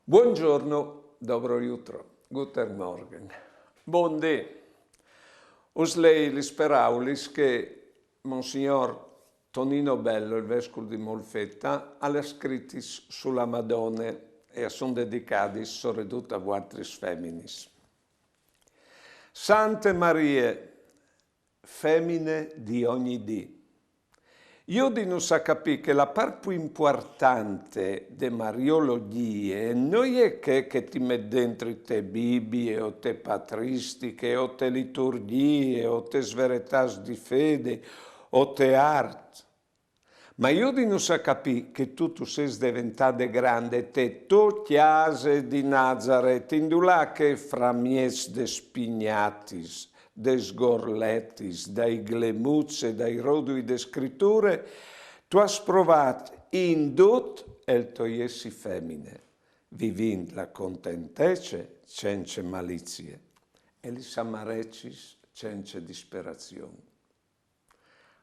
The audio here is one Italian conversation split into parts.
Buongiorno, dobro jutro, guten Morgen. Bonde, us lei li speraulis che Monsignor Tonino Bello, il vescovo di Molfetta, ha scritis sulla Madone e son dedicadis soredut a vuatris feminis. Sante Marie, femmine di ogni dì. Io di non sa capire che la parte più importante de mariologie non è che ti mette dentro te Bibbie o te patristiche o te liturgie o te sveritas di fede o te art. Ma io di non sa capire che tu sei diventato grande te tu chiase di Nazaret indulà che fra mies de spignatis de sgorletis, dai glemuzze, dai rodui de scritture, tu has provat in dut el toiessi femine, vivind la contentece cence malizie, e li samarecis cence disperazione.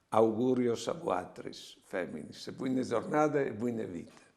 Augurios a vuatris, feminis, e buone giornate e buone vite.